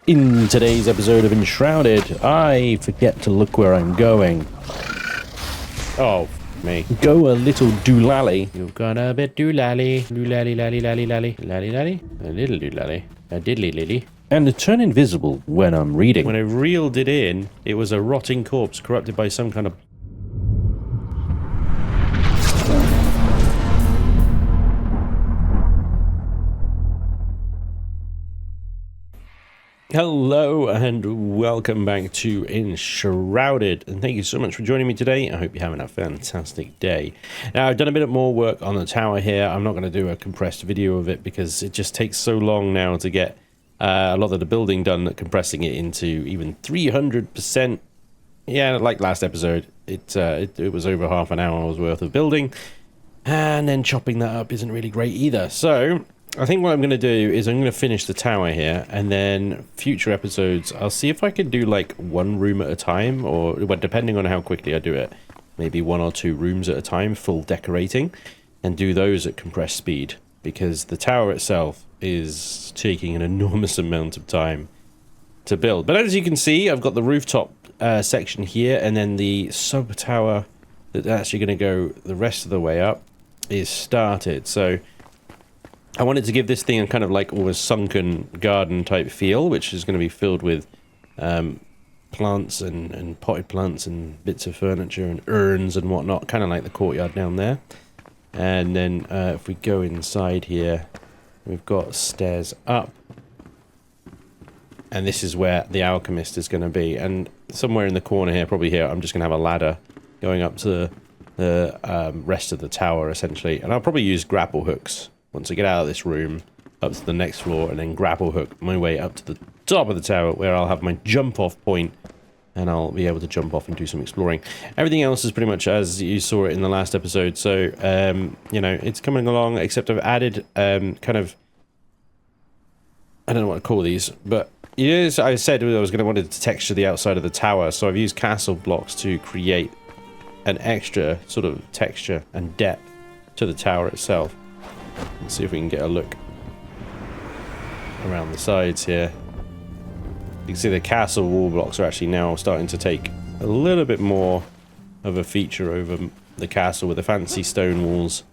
In today's episode of Enshrouded, I forget to look where I'm going. Oh, me. Go a little doolally. You've got a bit doolally. Doolally, lally, lally, lally. Lally, lally. A little doolally. A diddly lily. And turn invisible when I'm reading. When I reeled it in, it was a rotting corpse corrupted by some kind of... Hello and welcome back to Enshrouded, and thank you so much for joining me today. I hope you're having a fantastic day. Now, I've done a bit more work on the tower here. I'm not going to do a compressed video of it because it just takes so long now to get a lot of the building done that compressing it into even 300%. Yeah, like last episode, it was over half an hour's worth of building, and then chopping that up isn't really great either. So I think what I'm going to do is I'm going to finish the tower here, and then future episodes, I'll see if I can do like one room at a time, or well, depending on how quickly I do it, maybe one or two rooms at a time, full decorating, and do those at compressed speed, because the tower itself is taking an enormous amount of time to build. But as you can see, I've got the rooftop section here, and then the sub tower that's actually going to go the rest of the way up is started. So I wanted to give this thing a kind of like almost sunken garden type feel, which is going to be filled with plants and potted plants and bits of furniture and urns and whatnot, kind of like the courtyard down there. And then if we go inside here, we've got stairs up. And this is where the alchemist is going to be. And somewhere in the corner here, probably here, I'm just going to have a ladder going up to the rest of the tower, essentially. And I'll probably use grapple hooks once I get out of this room, up to the next floor, and then grapple hook my way up to the top of the tower, where I'll have my jump off point, and I'll be able to jump off and do some exploring. Everything else is pretty much as you saw it in the last episode, so, you know, it's coming along, except I've added, kind of, I don't know what to call these, but yes, I said I was going to want to texture the outside of the tower, so I've used castle blocks to create an extra sort of texture and depth to the tower itself. Let's see if we can get a look around the sides here. You can see the castle wall blocks are actually now starting to take a little bit more of a feature over the castle, with the fancy stone walls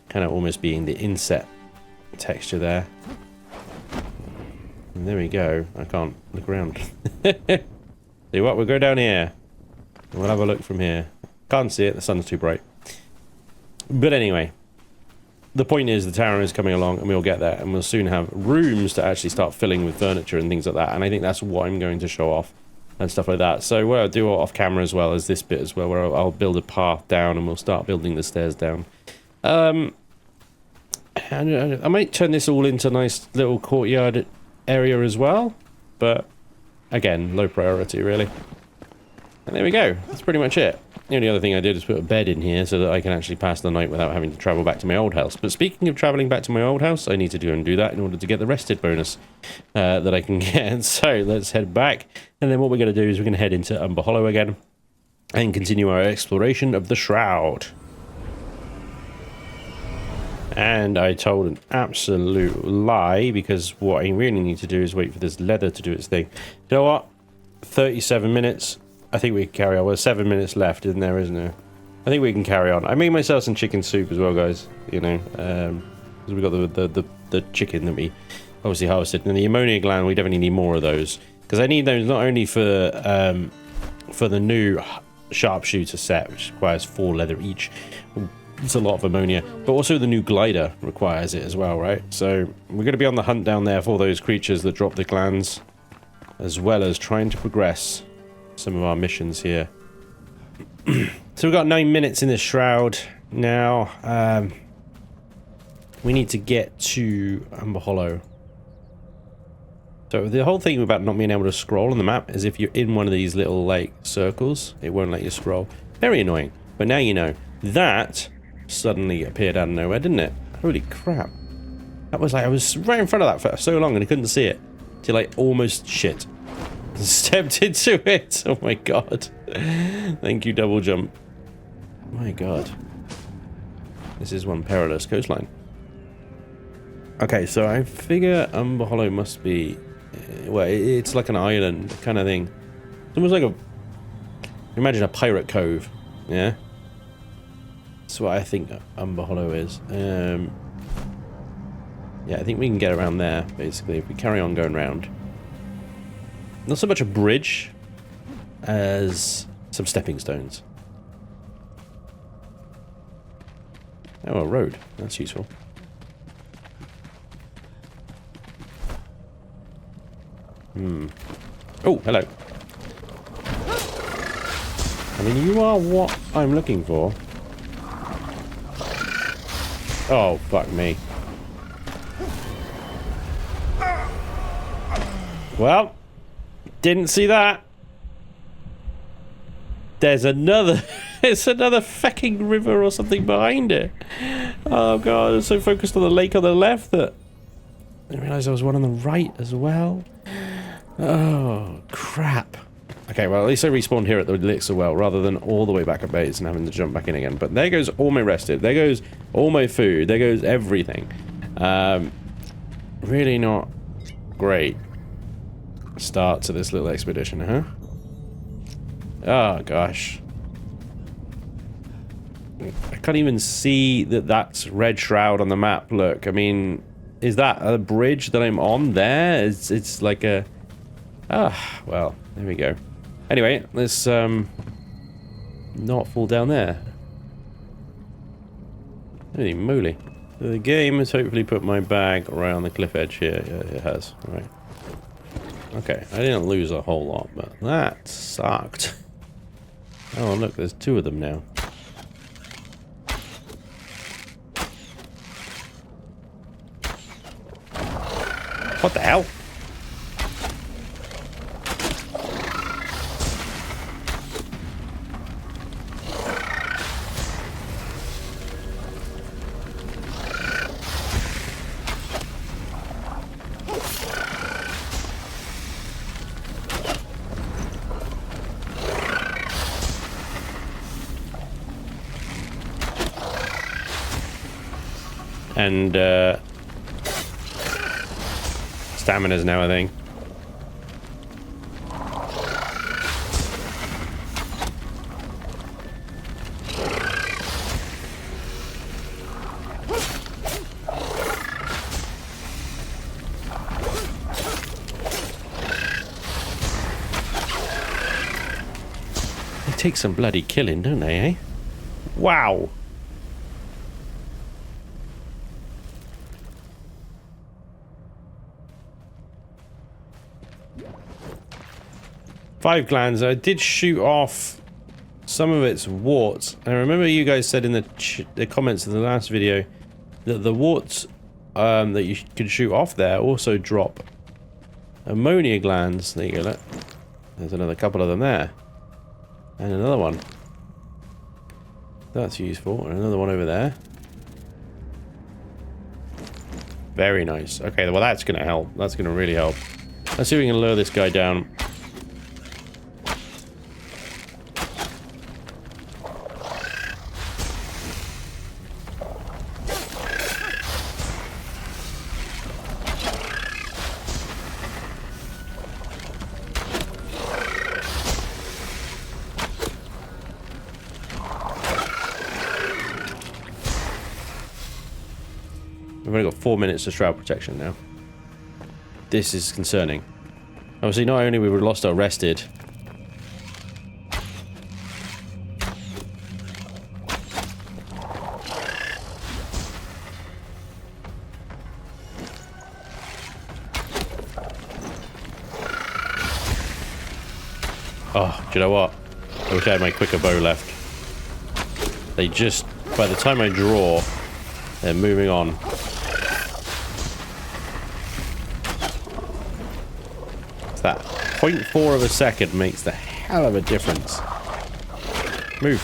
kind of almost being the inset texture there. And there we go. I can't look around. See what? We'll go down here. We'll have a look from here. Can't see it. The sun's too bright. But anyway, the point is the tower is coming along, and we'll get there, and we'll soon have rooms to actually start filling with furniture and things like that. And I think that's what I'm going to show off and stuff like that. So what I'll do off camera as well as this bit as well, where I'll build a path down, and we'll start building the stairs down. And I might turn this all into a nice little courtyard area as well, but again, low priority really. And there we go. That's pretty much it. The only other thing I did is put a bed in here so that I can actually pass the night without having to travel back to my old house. But speaking of traveling back to my old house, I need to do that in order to get the rested bonus that I can get. So let's head back, and then what we're going to do is we're going to head into Ember Hollow again and continue our exploration of the Shroud. And I told an absolute lie, because what I really need to do is wait for this leather to do its thing. You know what? 37 minutes. I think we can carry on. Well, 7 minutes left, isn't there, isn't there? I think we can carry on. I made myself some chicken soup as well, guys. You know, because we got the chicken that we obviously harvested, and the ammonia gland. We definitely need more of those, because I need those not only for the new sharpshooter set, which requires 4 leather each. It's a lot of ammonia, but also the new glider requires it as well, right? So we're going to be on the hunt down there for those creatures that drop the glands, as well as trying to progress some of our missions here. So we've got 9 minutes in this shroud now. We need to get to Ember Hollow. So the whole thing about not being able to scroll on the map is if you're in one of these little like circles, it won't let you scroll. Very annoying. But now you know. That suddenly appeared out of nowhere, didn't it? Holy crap. That was like, I was right in front of that for so long and I couldn't see it till I almost shit. Stepped into it. Oh my god. Thank you, double jump. My god. This is one perilous coastline. Okay, so I figure Ember Hollow must be well, it's like an island kind of thing. It's almost like imagine a pirate cove, yeah? That's what I think Umber Hollow is. Yeah, I think we can get around there, basically, if we carry on going round. Not so much a bridge as some stepping stones. Oh, a road. That's useful. Oh, hello. I mean, you are what I'm looking for. Oh, fuck me. Well, didn't see that. There's another... It's another fucking river or something behind it. Oh god, I was so focused on the lake on the left that I didn't realize there was one on the right as well. Oh, crap. Okay, well, at least I respawned here at the elixir well rather than all the way back at base and having to jump back in again. But there goes all my rested. There goes all my food. There goes everything. Really not great start to this little expedition, huh? Oh, gosh. I can't even see that that's Red Shroud on the map. Look, I mean, is that a bridge that I'm on there? It's like a... Ah, well, there we go. Anyway, let's not fall down there. Holy moly. The game has hopefully put my bag around the cliff edge here. Yeah, it has. All right. Okay, I didn't lose a whole lot, but that sucked. Oh, look, there's two of them now. What the hell? And, stamina's now, I think. They take some bloody killing, don't they, eh? Wow! Five glands. I did shoot off some of its warts. I remember you guys said in the comments in the last video that the warts that you could shoot off there also drop ammonia glands. There you go. Look. There's another couple of them there. And another one. That's useful. And another one over there. Very nice. Okay, well that's going to help. That's going to really help. Let's see if we can lure this guy down. We've only got 4 minutes to shroud protection now. This is concerning. Obviously, not only we were lost our rested. Oh, do you know what? I wish I had my quicker bow left. They just, by the time I draw, they're moving on. That 0.4 of a second makes the hell of a difference. Move.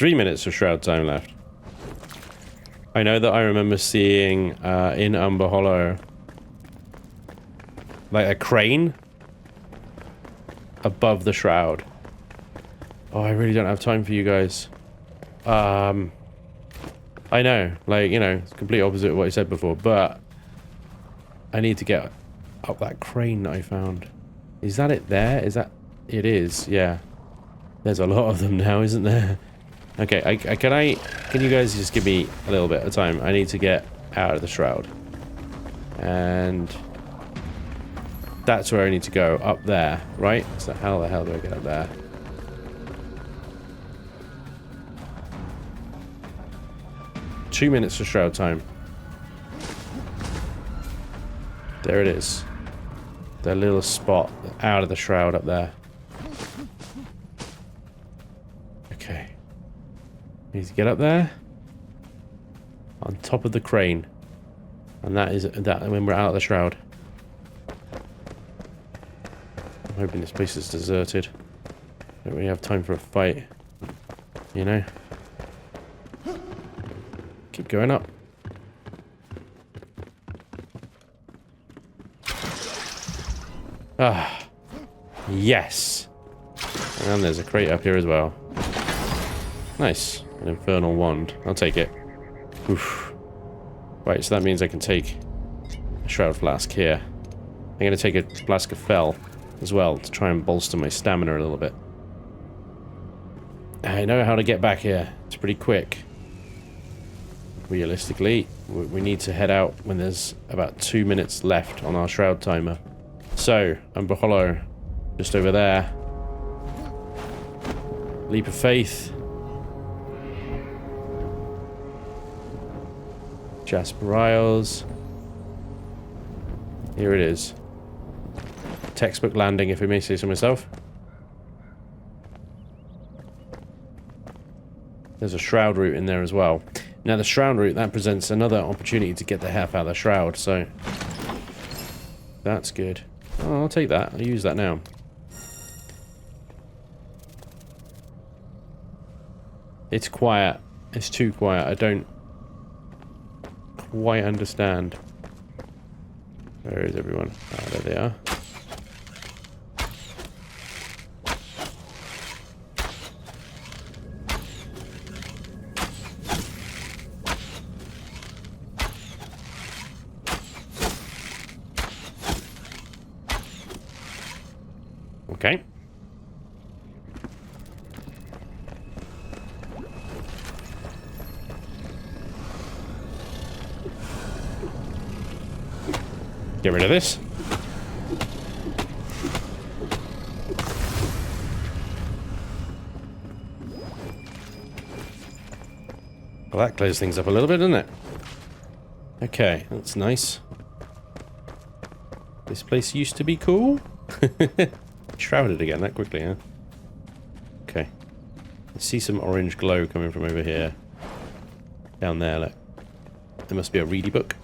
3 minutes of shroud time left. I know that I remember seeing in Umber Hollow like a crane above the shroud. Oh, I really don't have time for you guys. I know, like, you know, it's complete opposite of what I said before, but I need to get up that crane that I found. Is that it there? Is that... It is, yeah. There's a lot of them now, isn't there? Okay, can you guys just give me a little bit of time? I need to get out of the shroud. And that's where I need to go, up there, right? So how the hell do I get up there? Two minutes for shroud time. There it is. The little spot out of the shroud up there. Okay. Need to get up there. On top of the crane. And that is that when we're out of the shroud. I'm hoping this place is deserted. Don't really have time for a fight. You know? Keep going up. Ah. Yes. And there's a crate up here as well. Nice. An infernal wand. I'll take it. Oof. Right, so that means I can take a shroud flask here. I'm going to take a flask of fel as well to try and bolster my stamina a little bit. I know how to get back here. It's pretty quick. Realistically, we need to head out when there's about 2 minutes left on our shroud timer. So, Umber Hollow, just over there. Leap of faith. Jasper Isles. Here it is. Textbook landing, if I may say so myself. There's a shroud route in there as well. Now the shroud route, that presents another opportunity to get the heck out of the shroud, so that's good. Oh, I'll take that. I'll use that now. It's quiet. It's too quiet. I don't quite understand. Where is everyone? Ah, there they are. Okay. Get rid of this. Well, that clears things up a little bit, doesn't it? Okay, that's nice. This place used to be cool. Shrouded again that quickly, huh? Okay. I see some orange glow coming from over here. Down there, look. There must be a ready book.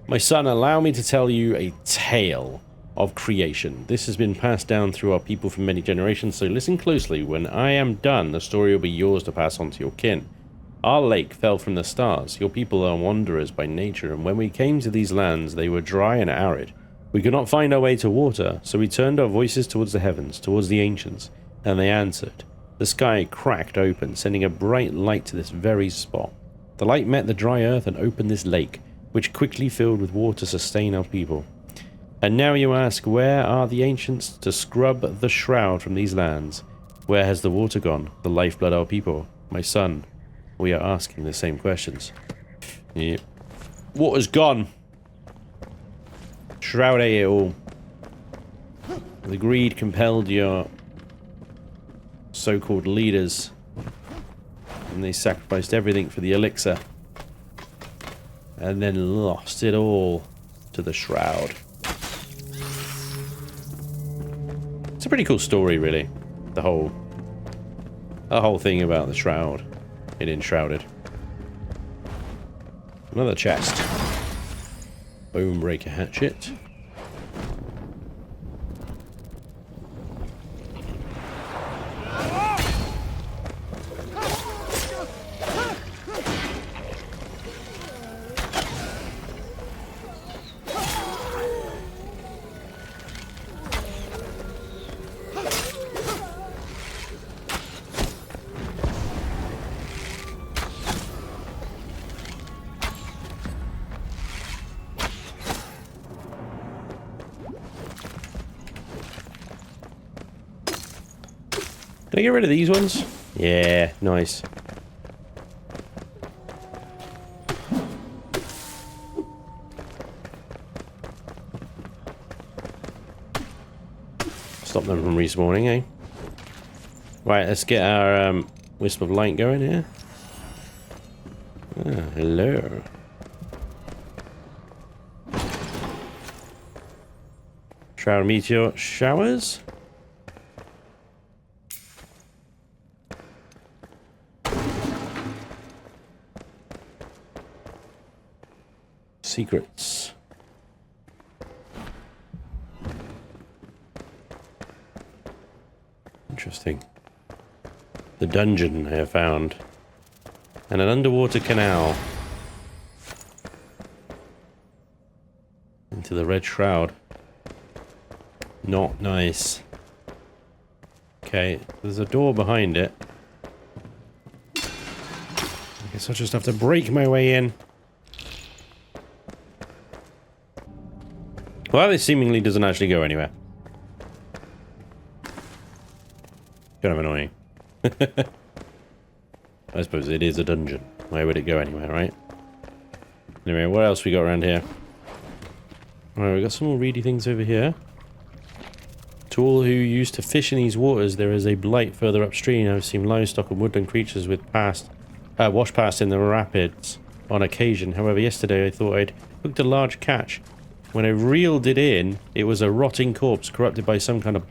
My son, allow me to tell you a tale of creation. This has been passed down through our people for many generations, so listen closely. When I am done, the story will be yours to pass on to your kin. Our lake fell from the stars. Your people are wanderers by nature, and when we came to these lands, they were dry and arid. We could not find our way to water, so we turned our voices towards the heavens, towards the ancients, and they answered. The sky cracked open, sending a bright light to this very spot. The light met the dry earth and opened this lake, which quickly filled with water to sustain our people. And now you ask, where are the ancients to scrub the shroud from these lands? Where has the water gone, the lifeblood of our people? My son, we are asking the same questions. Yep. Water's gone. Shroud ate it all. The greed compelled your so-called leaders, and they sacrificed everything for the elixir, and then lost it all to the shroud. It's a pretty cool story, really. The whole thing about the shroud in Enshrouded. Another chest. Bonebreaker hatchet. Can I get rid of these ones? Yeah, nice. Stop them from respawning, eh? Right, let's get our wisp of light going here. Ah, hello. Shroud meteor showers. Secrets. Interesting. The dungeon I have found. And an underwater canal. Into the red shroud. Not nice. Okay, there's a door behind it. I guess I'll just have to break my way in. Well, this seemingly doesn't actually go anywhere. Kind of annoying. I suppose it is a dungeon. Why would it go anywhere, right? Anyway, what else we got around here? Alright, we got some more reedy things over here. To all who used to fish in these waters, there is a blight further upstream. I've seen livestock and woodland creatures wash past in the rapids on occasion. However, yesterday I thought I'd hooked a large catch. When I reeled it in, it was a rotting corpse corrupted by some kind of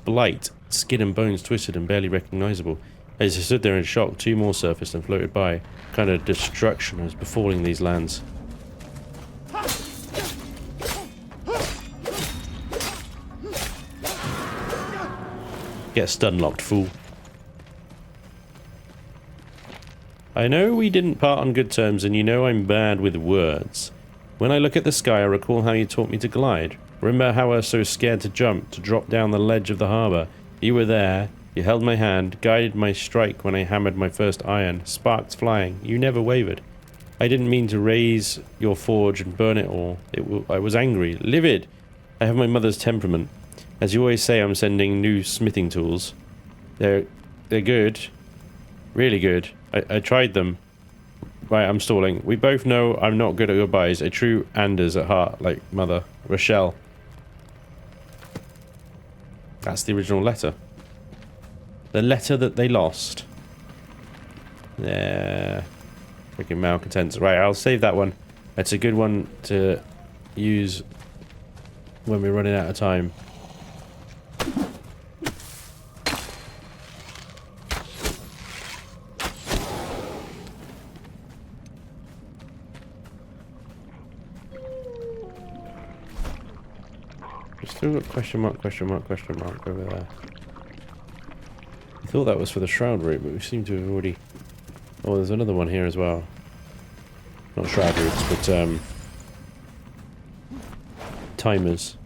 blight. Skin and bones twisted and barely recognizable. As I stood there in shock, two more surfaced and floated by. Kind of destruction was befalling these lands. Get stun locked, fool. I know we didn't part on good terms, and you know I'm bad with words. When I look at the sky, I recall how you taught me to glide. Remember how I was so scared to jump, to drop down the ledge of the harbour. You were there, you held my hand, guided my strike when I hammered my first iron, sparks flying. You never wavered. I didn't mean to raise your forge and burn it all. I was angry, livid. I have my mother's temperament. As you always say, I'm sending new smithing tools. They're good. Really good. I tried them. Right, I'm stalling. We both know I'm not good at goodbyes. A true Anders at heart, like mother. Rochelle. That's the original letter. The letter that they lost. Yeah. Freaking malcontents. Right, I'll save that one. It's a good one to use when we're running out of time. Still got question mark over there. I thought that was for the shroud route, but we seem to have already... Oh, there's another one here as well. Not shroud routes, but timers.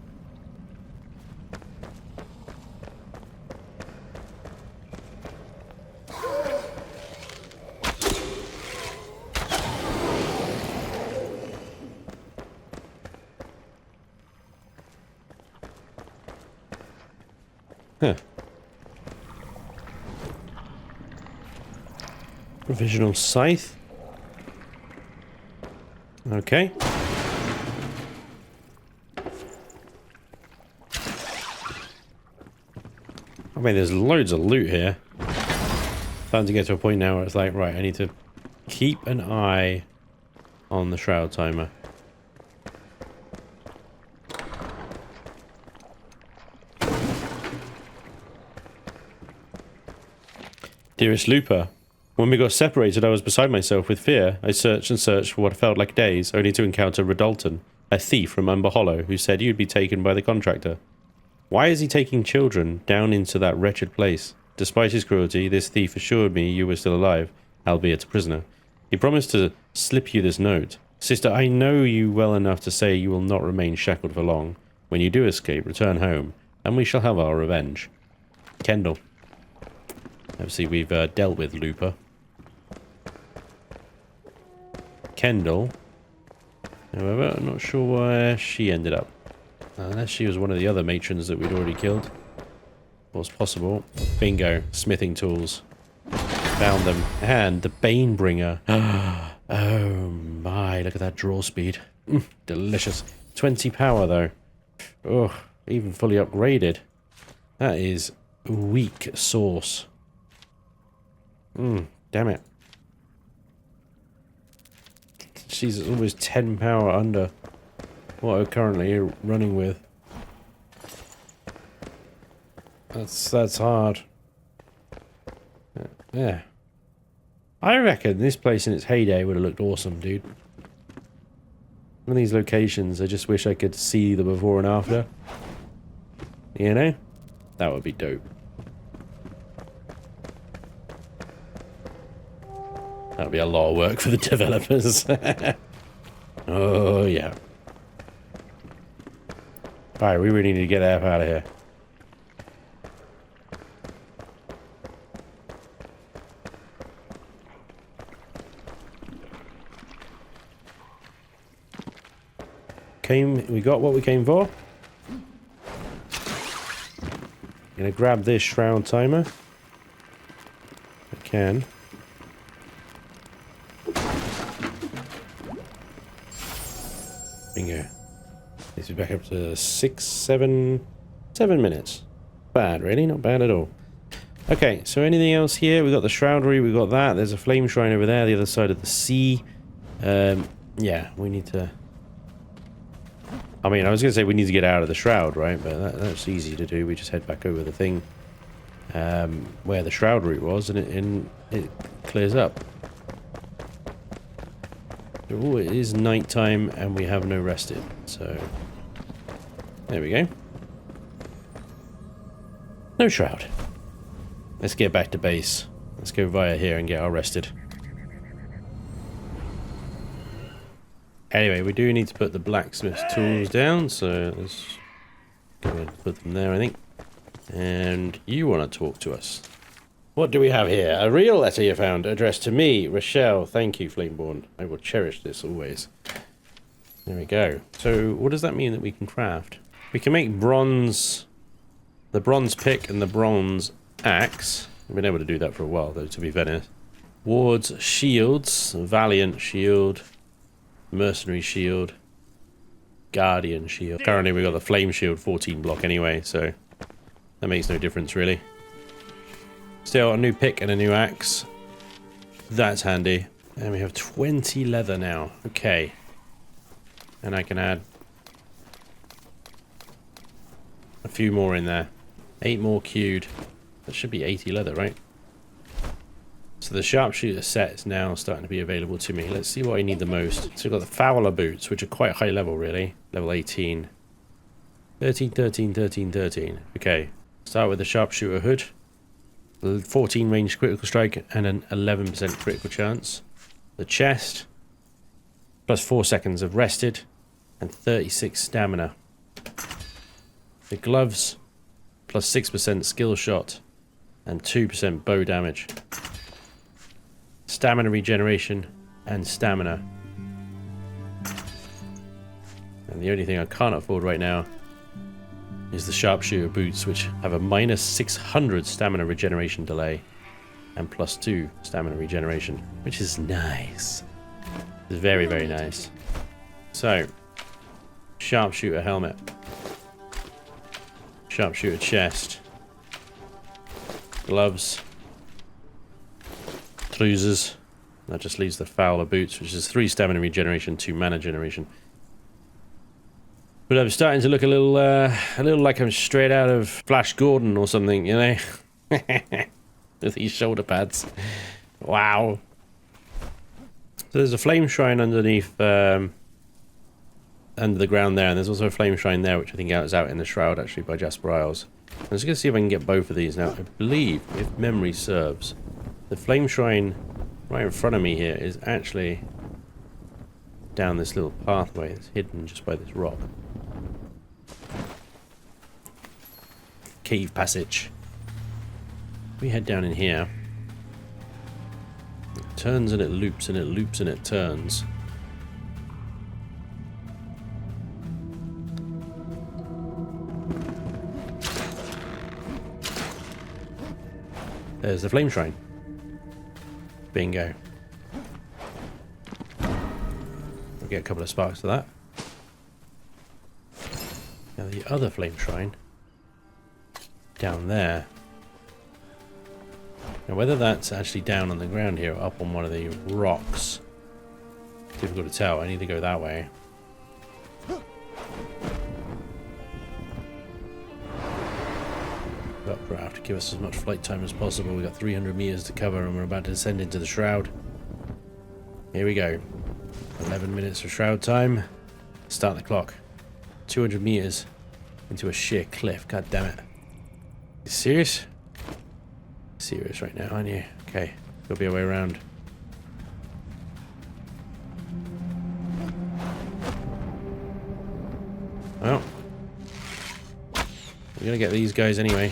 Huh. Provisional scythe. Okay. I mean, there's loads of loot here. Starting to get to a point now where it's like, right, I need to keep an eye on the shroud timer. Dearest Looper, when we got separated, I was beside myself with fear. I searched and searched for what felt like days, only to encounter Redalton, a thief from Umber Hollow, who said you'd be taken by the contractor. Why is he taking children down into that wretched place? Despite his cruelty, this thief assured me you were still alive, albeit a prisoner. He promised to slip you this note. Sister, I know you well enough to say you will not remain shackled for long. When you do escape, return home, and we shall have our revenge. Kendall. Obviously, we've dealt with Looper. Kendall. However, I'm not sure where she ended up. Unless she was one of the other matrons that we'd already killed. What's possible. Bingo. Smithing tools. Found them. And the Banebringer. Oh my, look at that draw speed. Delicious. 20 power though. Oh, even fully upgraded. That is weak sauce. Damn it. Jeez, it's almost 10 power under what I'm currently running with. That's hard. Yeah. I reckon this place in its heyday would have looked awesome, dude. Some of these locations, I just wish I could see the before and after. You know? That would be dope. That would be a lot of work for the developers. Oh, yeah. Alright, we really need to get the F out of here. We got what we came for. Gonna grab this shroud timer. I can. Bingo. This is back up to 7 minutes. Bad, really? Not bad at all. Okay, so anything else here? We got the shroudery, we got that. There's a flame shrine over there, the other side of the sea. Yeah, we need to... I mean, I was going to say we need to get out of the shroud, right? But that's easy to do. We just head back over the thing where the shroud route was, and it clears up. Oh, it is nighttime, and we have no rested. So, there we go. No shroud. Let's get back to base. Let's go via here and get our rested. Anyway, we do need to put the blacksmith's tools down, so let's go ahead and put them there, I think. And you want to talk to us. What do we have here? A real letter you found, addressed to me, Rochelle. Thank you, Flameborn. I will cherish this always. There we go. So, what does that mean that we can craft? We can make bronze, the bronze pick and the bronze axe. I've been able to do that for a while, though, to be fair. Wards, shields, valiant shield, mercenary shield, guardian shield. Currently we've got the flame shield 14 block anyway, so that makes no difference really. Still a new pick and a new axe. That's handy. And we have 20 leather now. Okay. And I can add a few more in there. 8 more queued. That should be 80 leather, right? So the sharpshooter set is now starting to be available to me. Let's see what I need the most. So we've got the Fowler boots, which are quite high level, really. Level 18. 13, 13, 13, 13. Okay. Start with the sharpshooter hood. 14 range critical strike and an 11% critical chance. The chest. Plus 4 seconds of rested. And 36 stamina. The gloves. Plus 6% skill shot. And 2% bow damage. Stamina regeneration and stamina. And the only thing I can't afford right now is the sharpshooter boots, which have a minus 600 stamina regeneration delay and plus 2 stamina regeneration, which is nice. It's very, very nice. So, sharpshooter helmet, sharpshooter chest, gloves, trousers. That just leaves the Fowler boots, which is 3 stamina regeneration, 2 mana generation. But I'm starting to look a little like I'm straight out of Flash Gordon or something, you know? With these shoulder pads. Wow. So there's a flame shrine underneath, under the ground there, and there's also a flame shrine there, which I think is out in the shroud, actually, by Jasper Isles. I'm just going to see if I can get both of these now. I believe, if memory serves, the flame shrine right in front of me here is actually down this little pathway that's hidden just by this rock. Cave passage. We head down in here. It turns and it loops and it loops and it turns. There's the flame shrine. Bingo. We'll get a couple of sparks to that. Now the other flame shrine down there. Now whether that's actually down on the ground here or up on one of the rocks, difficult to tell. I need to go that way. Updraft to give us as much flight time as possible. We've got 300 meters to cover and we're about to descend into the shroud. Here we go. 11 minutes of shroud time. Start the clock. 200 meters into a sheer cliff. God damn it. You serious? Serious right now, aren't you? Okay, there'll be a way around. Well, we're gonna get these guys anyway.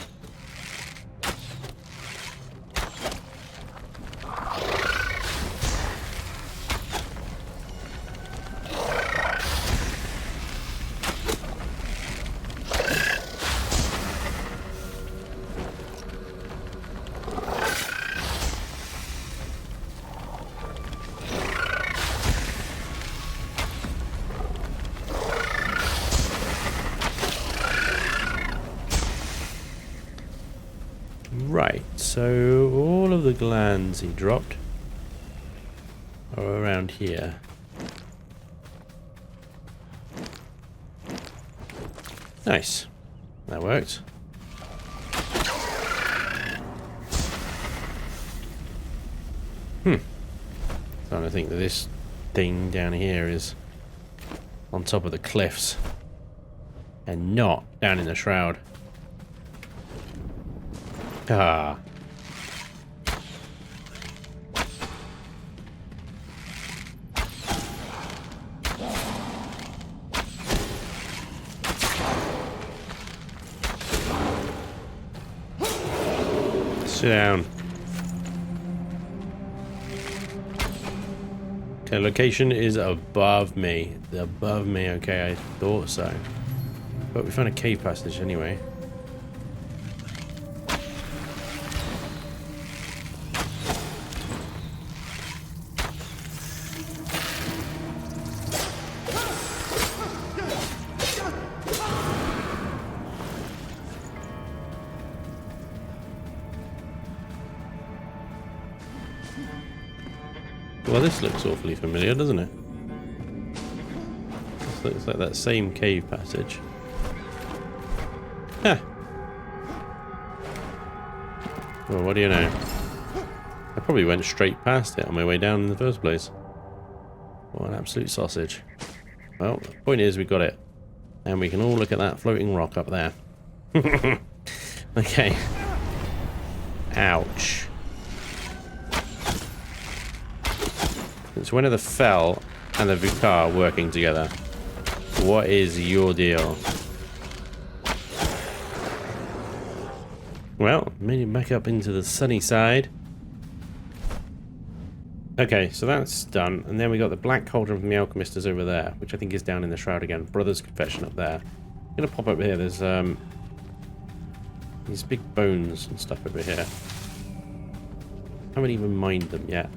Right, so all of the glands he dropped are around here. Nice. That worked. Starting to think that this thing down here is on top of the cliffs and not down in the shroud. Ah. Sit down. Okay, location is above me. Above me, okay, I thought so. But we found a cave passage anyway. Well, this looks awfully familiar, doesn't it? This looks like that same cave passage. Huh. Well, what do you know? I probably went straight past it on my way down in the first place. What an absolute sausage. Well, the point is we got it. And we can all look at that floating rock up there. Okay. Ouch. So when are the Fel and the Vukar working together? What is your deal? Well, made it back up into the sunny side. Okay, so that's done. And then we got the Black Cauldron from the Alchemist is over there, which I think is down in the Shroud again. Brother's Confession up there. I'm going to pop over here. There's these big bones and stuff over here. Haven't even mined them yet.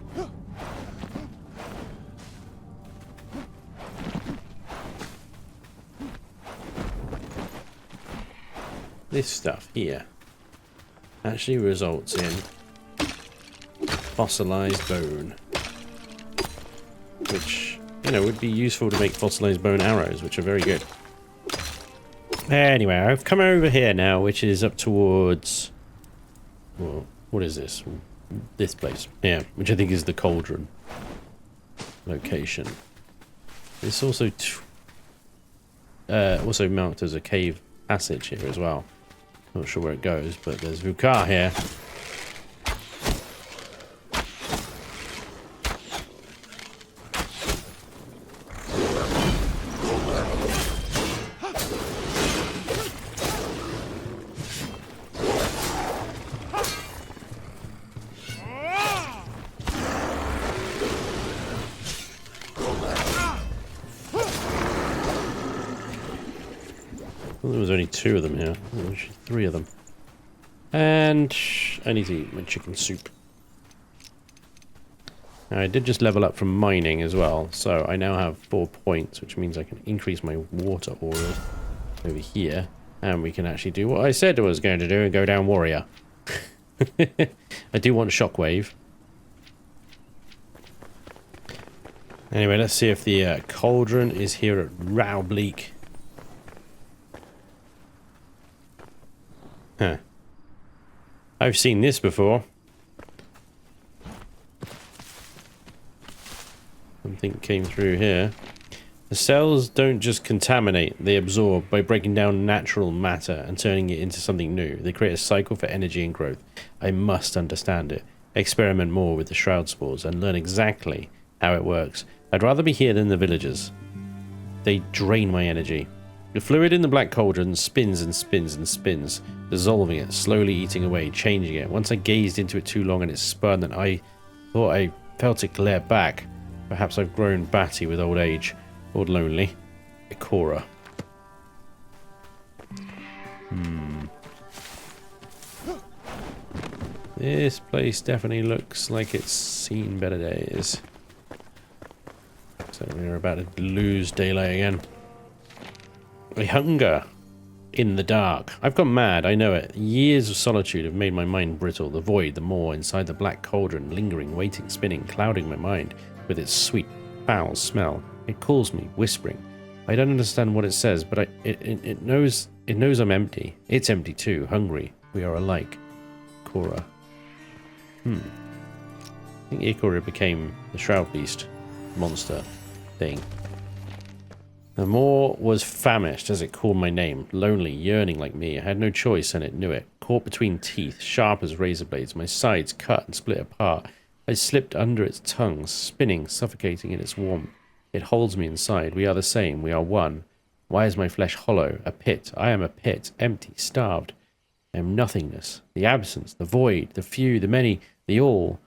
This stuff here actually results in fossilized bone, which, you know, would be useful to make fossilized bone arrows, which are very good. Anyway, I've come over here now, which is up towards, well, what is this? This place, yeah, which I think is the cauldron location. It's also also marked as a cave passage here as well. Not sure where it goes, but there's Vukar here. Well, there was only two of them here. There was three of them. And I need to eat my chicken soup. Now, I did just level up from mining as well, so I now have 4 points, which means I can increase my water ores over here, and we can actually do what I said I was going to do and go down warrior. I do want shockwave. Anyway, let's see if the cauldron is here at Rowbleak. Huh. I've seen this before. Something came through here. The cells don't just contaminate, they absorb by breaking down natural matter and turning it into something new. They create a cycle for energy and growth. I must understand it, experiment more with the shroud spores, and learn exactly how it works. I'd rather be here than the villagers. They drain my energy. The fluid in the black cauldron spins and spins and spins, dissolving it, slowly eating away, changing it. Once I gazed into it too long and it spun, and I thought I felt it glare back. Perhaps I've grown batty with old age, or lonely. Ikora. This place definitely looks like it's seen better days. So we're about to lose daylight again. I hunger in the dark. I've gone mad, I know it. Years of solitude have made my mind brittle. The void, the maw inside the black cauldron, lingering, waiting, spinning, clouding my mind with its sweet, foul smell. It calls me, whispering. I don't understand what it says, but it knows I'm empty. It's empty too, hungry. We are alike. Ikora. I think Ikora became the Shroud Beast monster thing. The maw was famished as it called my name, lonely, yearning like me. I had no choice and it knew it. Caught between teeth, sharp as razor blades, my sides cut and split apart. I slipped under its tongue, spinning, suffocating in its warmth. It holds me inside. We are the same. We are one. Why is my flesh hollow? A pit. I am a pit, empty, starved. I am nothingness, the absence, the void, the few, the many, the all,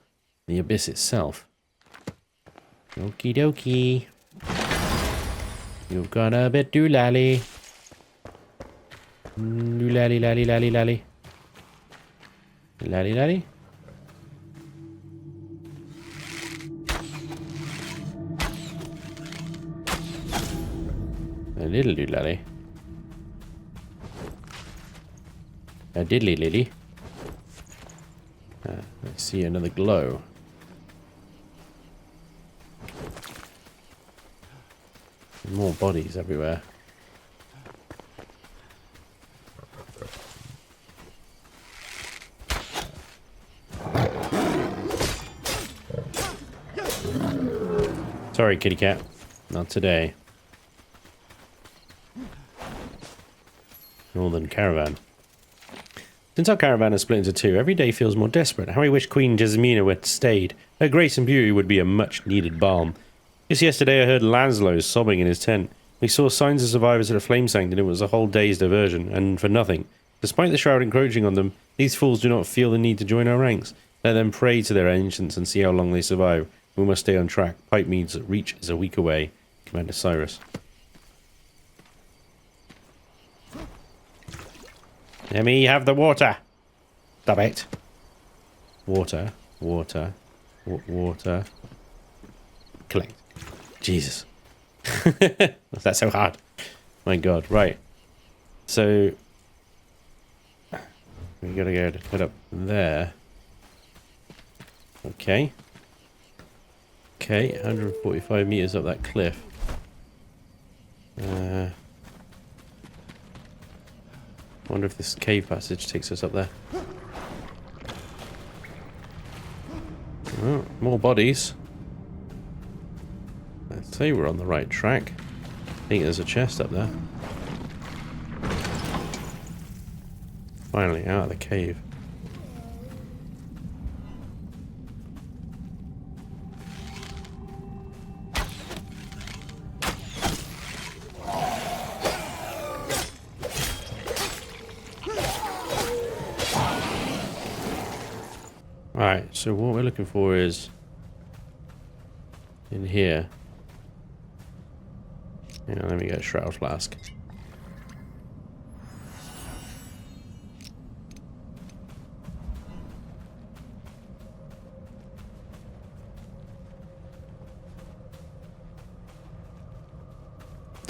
the abyss itself. Okie dokie. You've got a bit doolally. Doolally, lally, lally, lally. Lally, lally. A little doolally. A diddly lily. I see another glow. More bodies everywhere. Sorry, kitty cat. Not today. Northern caravan. Since our caravan has split into two, every day feels more desperate. How I wish Queen Jessamina had stayed. Her grace and beauty would be a much-needed balm. Just yesterday I heard Laszlo sobbing in his tent. We saw signs of survivors at a flame sank, and it was a whole day's diversion, and for nothing. Despite the shroud encroaching on them, these fools do not feel the need to join our ranks. Let them pray to their ancients and see how long they survive. We must stay on track. Pipe Mead's reach is a week away. Commander Cyrus. Let me have the water. Stop it. Water. Water. Water. Collect. Jesus. That's so hard. My god. Right. So we gotta go to put up there. Okay. Okay, 145 meters up that cliff. Wonder if this cave passage takes us up there. Oh, more bodies. I'd say we're on the right track. I think there's a chest up there. Finally out of the cave. Alright, so what we're looking for is in here. Yeah, let me get a shroud flask.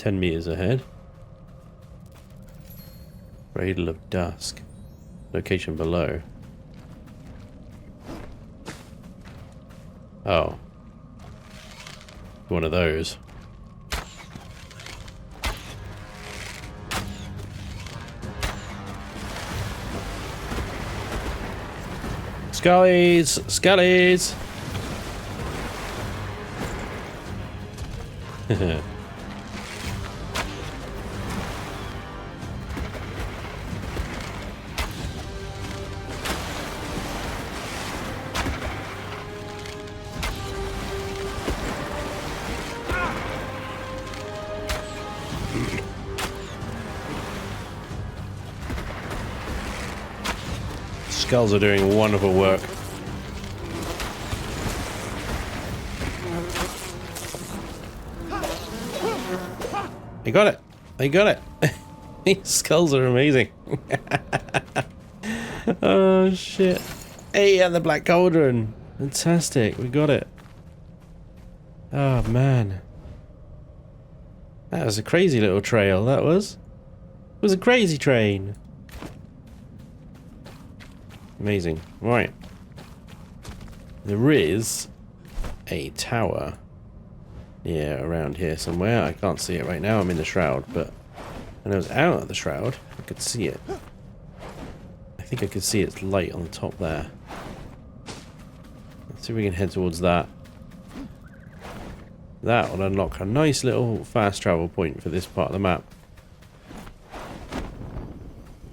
10 meters ahead. Cradle of Dusk. Location below. Oh. One of those. Scullies! Scullies! Skulls are doing wonderful work. I got it! I got it! These skulls are amazing. Oh shit. Hey, and the Black Cauldron! Fantastic, we got it. Oh man. That was a crazy little trail, that was. It was a crazy train. Amazing. Right. There is a tower. Yeah, around here somewhere. I can't see it right now. I'm in the shroud, but when I was out of the shroud, I could see it. I think I could see its light on the top there. Let's see if we can head towards that. That will unlock a nice little fast travel point for this part of the map.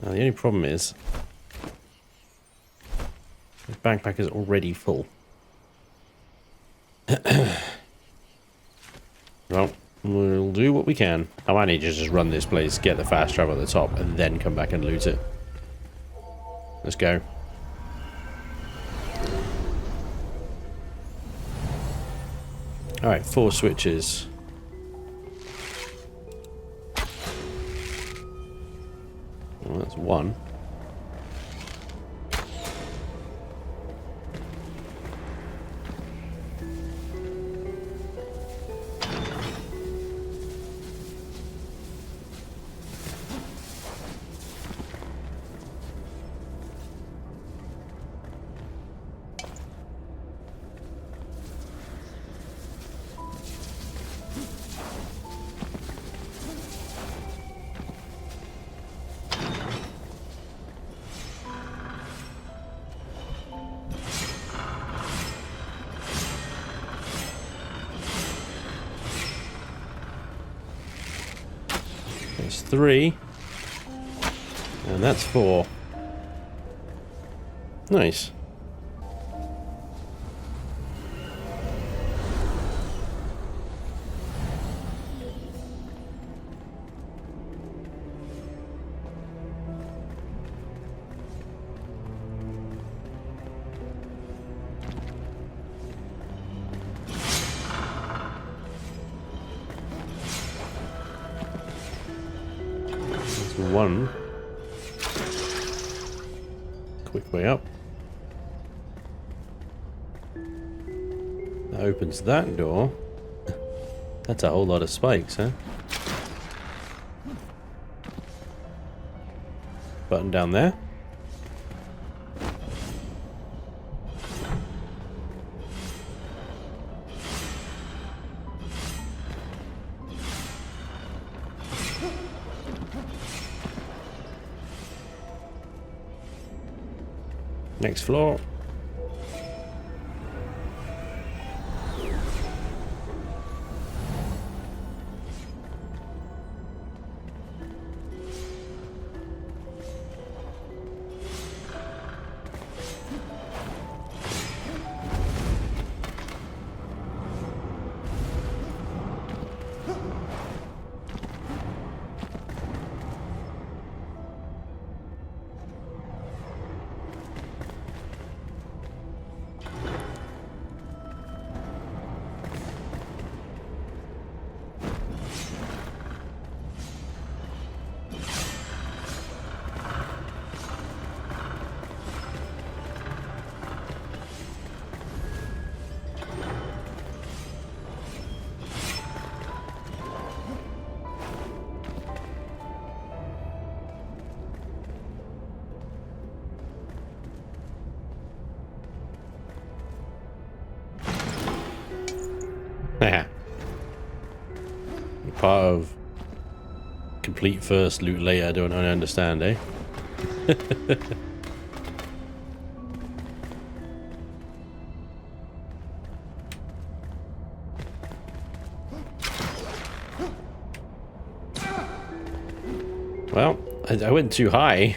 Now, the only problem is the backpack is already full. Well, we'll do what we can. I might need to just run this place, get the fast travel at the top, and then come back and loot it. Let's go. Alright, 4 switches. Well, that's 1. That's 3. And that's 4. Nice. One quick way up. That opens that door. That's a whole lot of spikes, huh? Button down there. Next floor. part of complete first, loot later? I don't understand, eh? Well, I went too high.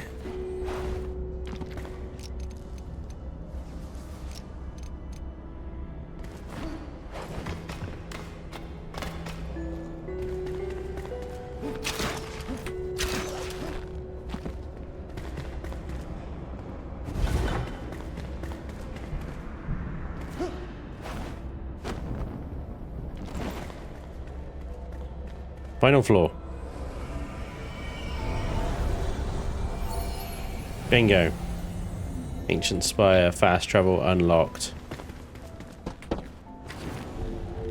Final floor. Bingo. Ancient Spire, fast travel unlocked.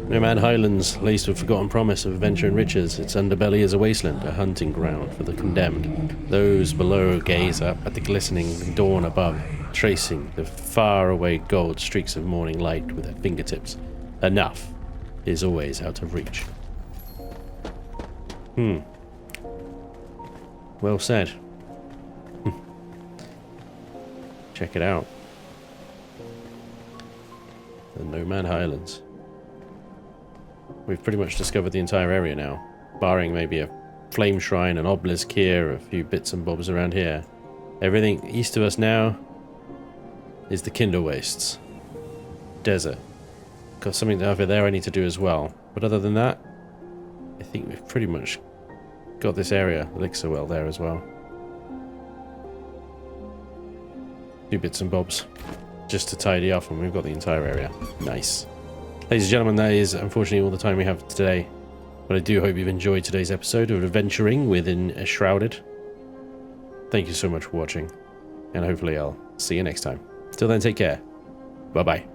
Nomad Highlands, laced with forgotten promise of adventure and riches. Its underbelly is a wasteland, a hunting ground for the condemned. Those below gaze up at the glistening dawn above, tracing the faraway gold streaks of morning light with their fingertips. Enough is always out of reach. Well said. Check it out. The Nomad Highlands. We've pretty much discovered the entire area now, barring maybe a flame shrine, an obelisk here, a few bits and bobs around here. Everything east of us now is the Kindle Wastes. Desert. Got something over there I need to do as well. But other than that, I think we've pretty much got this area. Elixir well there as well. Few bits and bobs just to tidy off, and we've got the entire area. Nice. Ladies and gentlemen, that is unfortunately all the time we have today. But I do hope you've enjoyed today's episode of adventuring within Enshrouded. Thank you so much for watching, and hopefully I'll see you next time. Till then, take care. Bye-bye.